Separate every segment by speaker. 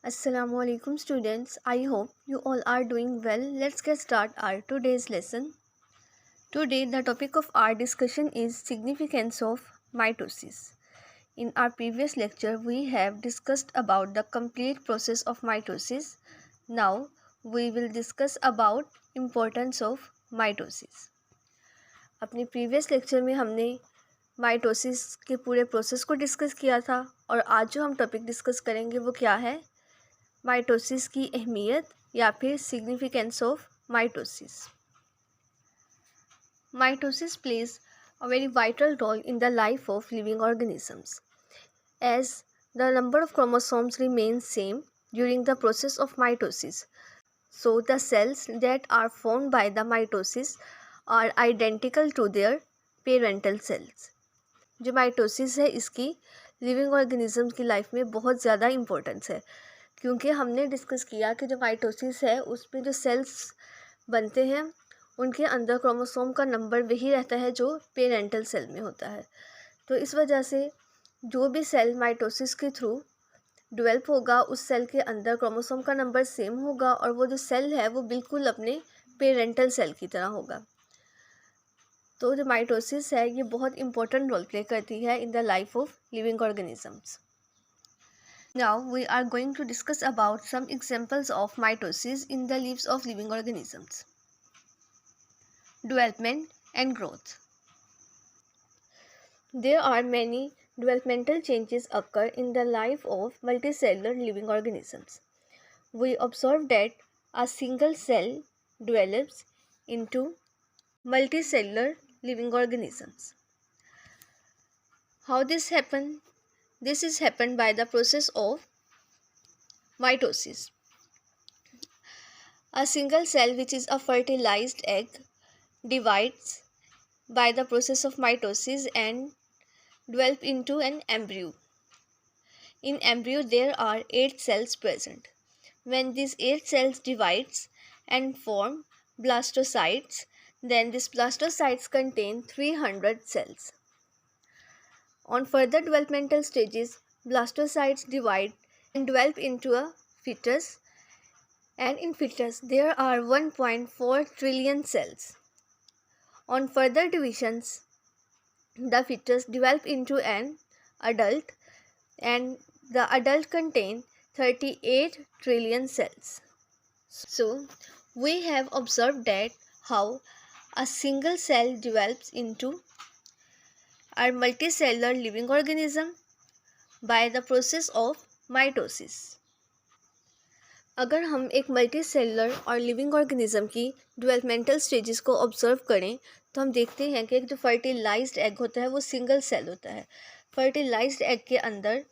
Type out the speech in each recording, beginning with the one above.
Speaker 1: Assalamualaikum students. I hope you all are doing well. Let's get start our today's lesson. Today the topic of our discussion is significance of mitosis. In our previous lecture we have discussed about the complete process of mitosis. Now we will discuss about importance of mitosis. अपने previous lecture में हमने mitosis के पूरे process को discuss किया था और आज जो हम टॉपिक डिस्कस करेंगे वो क्या है, माइटोसिस की अहमियत या फिर significance of mitosis. Mitosis plays a very vital role in the life of living organisms as the number of chromosomes remain same during the process of mitosis. So the cells that are formed by the mitosis are identical to their parental cells. जो mitosis है इसकी living organism की life में बहुत ज़्यादा importance है, क्योंकि हमने डिस्कस किया कि जो माइटोसिस है उसमें जो सेल्स बनते हैं उनके अंदर क्रोमोसोम का नंबर वही रहता है जो पेरेंटल सेल में होता है. तो इस वजह से जो भी सेल माइटोसिस के थ्रू डेवलप होगा उस सेल के अंदर क्रोमोसोम का नंबर सेम होगा और वो जो सेल है वो बिल्कुल अपने पेरेंटल सेल की तरह होगा. तो जो माइटोसिस है ये बहुत इंपॉर्टेंट रोल प्ले करती है इन the life of living organisms. Now we are going to discuss about some examples of mitosis in the lives of living organisms. Development and growth. There are many developmental changes occur in the life of multicellular living organisms. We observe that a single cell develops into multicellular living organisms. How this happens? This is happened by the process of mitosis. A single cell, which is a fertilized egg, divides by the process of mitosis and develop into an embryo. In embryo there are 8 cells present. When these 8 cells divides and form blastocytes, then these blastocytes contain 300 cells. On further developmental stages, blastocytes divide and develop into a fetus, and in fetus there are 1.4 trillion cells. On further divisions, the fetus develop into an adult, and the adult contain 38 trillion cells. So, we have observed that how a single cell develops into are multicellular living organism by the process of mitosis. अगर हम एक multicellular और living organism की developmental stages को observe करें तो हम देखते हैं कि एक जो फर्टिलाइज्ड एग होता है वो सिंगल सेल होता है. फर्टिलाइज्ड एग के अंदर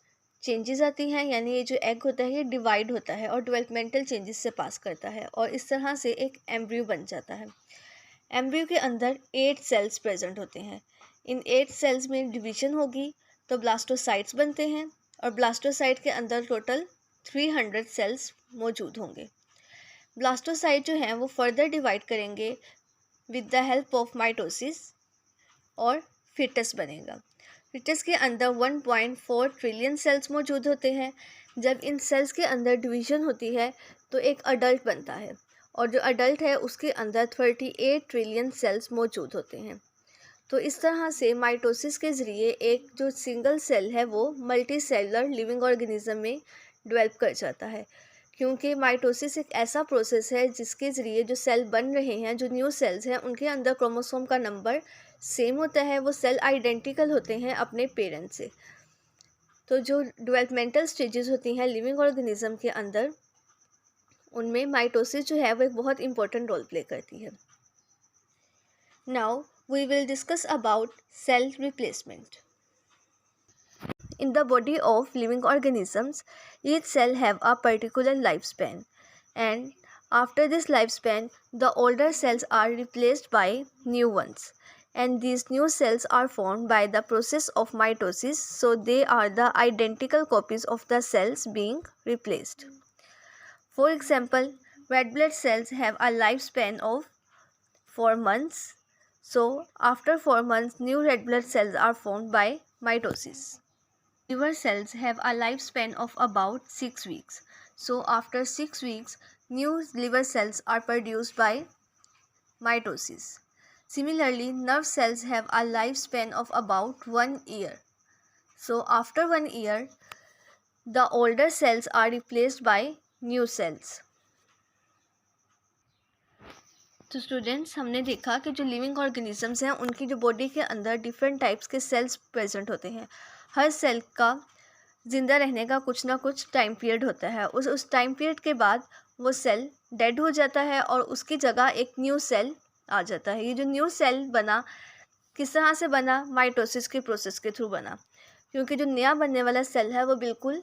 Speaker 1: चेंजेस आती हैं, यानी ये जो एग होता है ये डिवाइड होता है और डेवलपमेंटल चेंजेस से पास करता है और इस तरह से एक एम्ब्रियो बन जाता है. एम्ब्रियो के अंदर 8 सेल्स प्रेजेंट होते हैं. इन 8 सेल्स में डिवीजन होगी तो ब्लास्टोसाइट्स बनते हैं और ब्लास्टोसाइट के अंदर टोटल 300 सेल्स मौजूद होंगे. ब्लास्टोसाइट जो हैं वो फर्दर डिवाइड करेंगे with the help of mitosis और फिटस बनेगा. फिटस के अंदर 1.4 ट्रिलियन सेल्स मौजूद होते हैं. जब इन सेल्स के अंदर डिवीजन होती है तो एक अडल्ट बनता है और जो अडल्ट है उसके अंदर 38 ट्रिलियन सेल्स मौजूद होते हैं. तो इस तरह से माइटोसिस के ज़रिए एक जो सिंगल सेल है वो मल्टी सेलुलर लिविंग ऑर्गेनिज्म में डेवलप कर जाता है, क्योंकि माइटोसिस एक ऐसा प्रोसेस है जिसके ज़रिए जो सेल बन रहे हैं, जो न्यू सेल्स हैं, उनके अंदर क्रोमोसोम का नंबर सेम होता है, वो सेल आइडेंटिकल होते हैं अपने पेरेंट से. तो जो डेवलपमेंटल स्टेजेस होती हैं लिविंग ऑर्गेनिज्म के अंदर उनमें माइटोसिस जो है वो एक बहुत इंपॉर्टेंट रोल प्ले करती है. Now we will discuss about cell replacement. In the body of living organisms, each cell have a particular lifespan, and after this lifespan, the older cells are replaced by new ones, and these new cells are formed by the process of mitosis, so they are the identical copies of the cells being replaced. For example, red blood cells have a lifespan of 4 months. So, after 4 months, new red blood cells are formed by mitosis. Liver cells have a lifespan of about 6 weeks. So after 6 weeks, new liver cells are produced by mitosis. Similarly, nerve cells have a lifespan of about 1 year. So after 1 year, the older cells are replaced by new cells. तो students, हमने देखा कि जो living organisms हैं उनकी जो body के अंदर डिफरेंट टाइप्स के सेल्स प्रेजेंट होते हैं. हर सेल का ज़िंदा रहने का कुछ ना कुछ टाइम पीरियड होता है. उस टाइम पीरियड के बाद वो सेल डेड हो जाता है और उसकी जगह एक न्यू सेल आ जाता है. ये जो न्यू सेल बना किस तरह से बना? माइटोसिस के प्रोसेस के थ्रू बना, क्योंकि जो नया बनने वाला सेल है वो बिल्कुल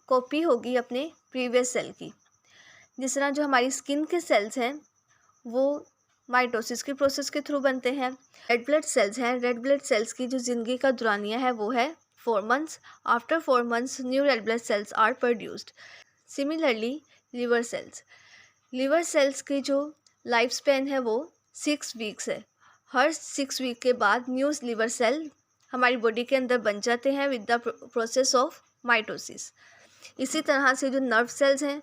Speaker 1: कॉपी होगी अपने प्रीवियस सेल की. जिस तरह जो हमारी स्किन के सेल्स हैं वो माइटोसिस के प्रोसेस के थ्रू बनते हैं. रेड ब्लड सेल्स हैं. रेड ब्लड सेल्स की जो ज़िंदगी का दौरानिया है वो है 4 months. After 4 months new red blood cells are produced. Similarly liver cells. Liver cells की जो लाइफ स्पैन है वो 6 वीक्स है. हर 6 वीक के बाद न्यू लिवर सेल हमारी बॉडी के अंदर बन जाते हैं with the process of mitosis. इसी तरह से जो नर्व सेल्स हैं,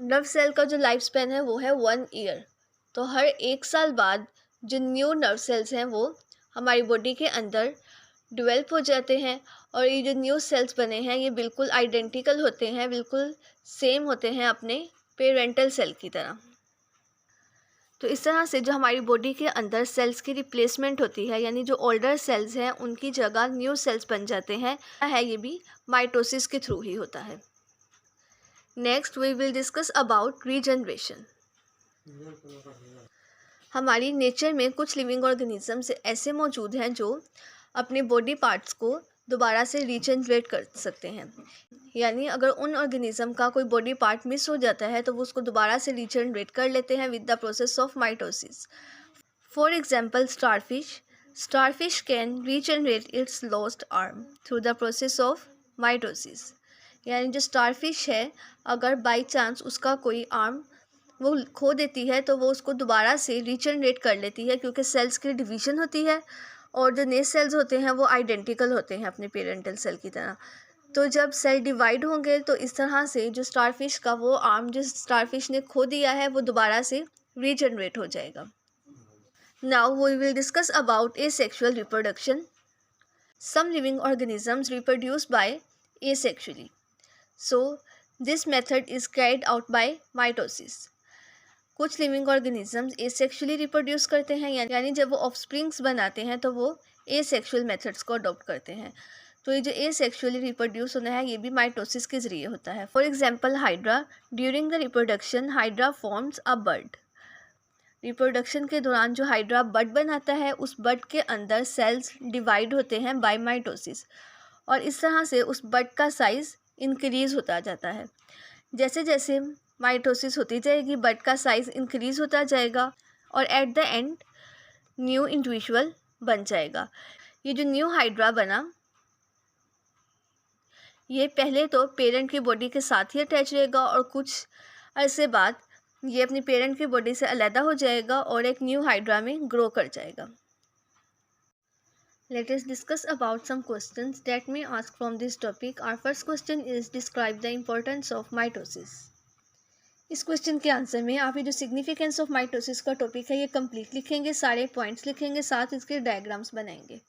Speaker 1: नर्व सेल का जो लाइफ स्पैन है वो है 1 ईयर. तो हर 1 साल बाद जो न्यू नर्व सेल्स हैं वो हमारी बॉडी के अंदर डेवलप हो जाते हैं और ये जो न्यू सेल्स बने हैं ये बिल्कुल आइडेंटिकल होते हैं, बिल्कुल सेम होते हैं अपने पेरेंटल सेल की तरह. तो इस तरह से जो हमारी बॉडी के अंदर सेल्स की रिप्लेसमेंट होती है, यानी जो ओल्डर सेल्स हैं उनकी जगह न्यू सेल्स बन जाते हैं, ये भी माइटोसिस के थ्रू ही होता है. Next we will discuss about regeneration. हमारी नेचर में कुछ लिविंग ऑर्गेनिजम्स ऐसे मौजूद हैं जो अपने बॉडी पार्ट्स को दोबारा से रीजनरेट कर सकते हैं. यानी अगर उन ऑर्गेनिज्म का कोई बॉडी पार्ट मिस हो जाता है तो वो उसको दोबारा से रीजनरेट कर लेते हैं with the process of mitosis. For example starfish. Starfish can regenerate it's lost arm through the process of mitosis. यानी जो स्टारफिश है, अगर बाई चांस उसका कोई आर्म वो खो देती है तो वो उसको दोबारा से रीजनरेट कर लेती है, क्योंकि सेल्स की डिवीज़न होती है और जो नए सेल्स होते हैं वो आइडेंटिकल होते हैं अपने पेरेंटल सेल की तरह. तो जब सेल डिवाइड होंगे तो इस तरह से जो स्टारफिश का वो आर्म जो स्टारफिश ने खो दिया है वो दोबारा से रीजनरेट हो जाएगा. Now we will discuss about asexual reproduction. Some living organisms reproduce by asexually. So this method is carried out by mitosis. कुछ लिविंग ऑर्गेनिजम्स एसेक्सुअली रिप्रोड्यूस करते हैं, यानी जब वो ऑफस्प्रिंग्स बनाते हैं तो वो एसेक्सुअल मेथड्स को अडॉप्ट करते हैं. तो ये जो एसेक्सुअली रिप्रोड्यूस होना है ये भी माइटोसिस के ज़रिए होता है. For example hydra. During the reproduction hydra forms a bud. Reproduction के दौरान जो हाइड्रा बड बनाता है उस बड के अंदर सेल्स डिवाइड होते हैं बाय माइटोसिस और इस तरह से उस बड का साइज़ इंक्रीज़ होता जाता है. जैसे जैसे माइटोसिस होती जाएगी बड का साइज़ इंक्रीज़ होता जाएगा और at the end new individual बन जाएगा. ये जो न्यू हाइड्रा बना ये पहले तो पेरेंट की बॉडी के साथ ही अटैच रहेगा और कुछ अरसे बाद ये अपनी पेरेंट की बॉडी से अलग हो जाएगा और एक न्यू हाइड्रा में ग्रो कर जाएगा. Let us discuss about some questions that may ask from this topic. Our first question is describe the importance of mitosis. इस क्वेश्चन के आंसर में आप ये जो सिग्निफिकेंस ऑफ माइटोसिस का टॉपिक है ये कंप्लीट लिखेंगे, सारे पॉइंट्स लिखेंगे, साथ इसके डायग्राम्स बनाएंगे.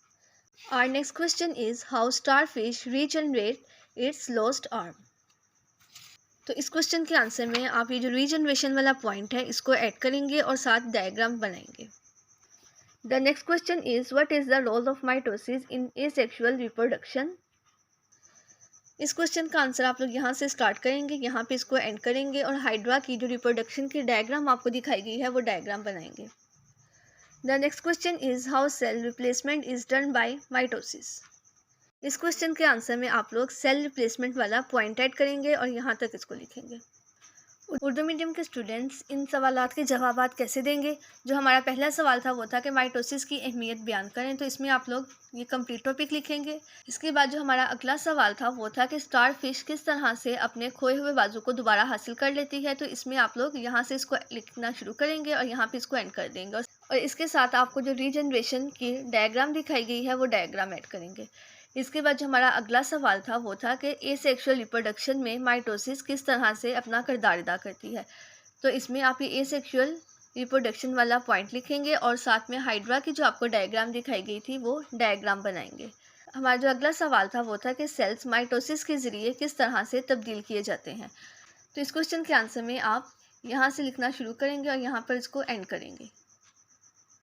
Speaker 1: Our next question is how starfish regenerate its lost arm. तो इस क्वेश्चन के आंसर में आप ये जो रीजनरेशन वाला पॉइंट है इसको ऐड करेंगे और साथ डायग्राम बनाएंगे. The next question is what is the role of mitosis in asexual reproduction? इस क्वेश्चन का आंसर आप लोग यहाँ से स्टार्ट करेंगे, यहाँ पे इसको एंड करेंगे और हाइड्रा की जो रिप्रोडक्शन की डायग्राम आपको दिखाई गई है वो डायग्राम बनाएंगे. The next question is how cell replacement is done by mitosis. इस क्वेश्चन के आंसर में आप लोग सेल रिप्लेसमेंट वाला पॉइंट ऐड करेंगे और यहाँ तक इसको लिखेंगे. उर्दू मीडियम के स्टूडेंट्स इन सवालात के जवाबात कैसे देंगे? जो हमारा पहला सवाल था वो था कि माइटोसिस की अहमियत बयान करें, तो इसमें आप लोग ये कंप्लीट टॉपिक लिखेंगे. इसके बाद जो हमारा अगला सवाल था वो था कि स्टार फिश किस तरह से अपने खोए हुए बाजू को दोबारा हासिल कर लेती है, तो इसमें आप लोग यहाँ से इसको लिखना शुरू करेंगे और यहाँ पे इसको एंड कर देंगे और इसके साथ आपको जो रीजनरेशन की डायग्राम दिखाई गई है वो डायग्राम ऐड करेंगे. इसके बाद जो हमारा अगला सवाल था वो था कि एसेक्सुअल रिप्रोडक्शन में माइटोसिस किस तरह से अपना किरदार अदा करती है। तो इसमें आप ये एसेक्सुअल रिप्रोडक्शन वाला पॉइंट लिखेंगे और साथ में हाइड्रा की जो आपको डायग्राम दिखाई गई थी वो डायग्राम बनाएंगे। हमारा जो अगला सवाल था वो था कि सेल्स माइटोसिस के ज़रिए किस तरह से तब्दील किए जाते हैं। तो इस क्वेश्चन के आंसर में आप यहाँ से लिखना शुरू करेंगे और यहाँ पर इसको एंड करेंगे।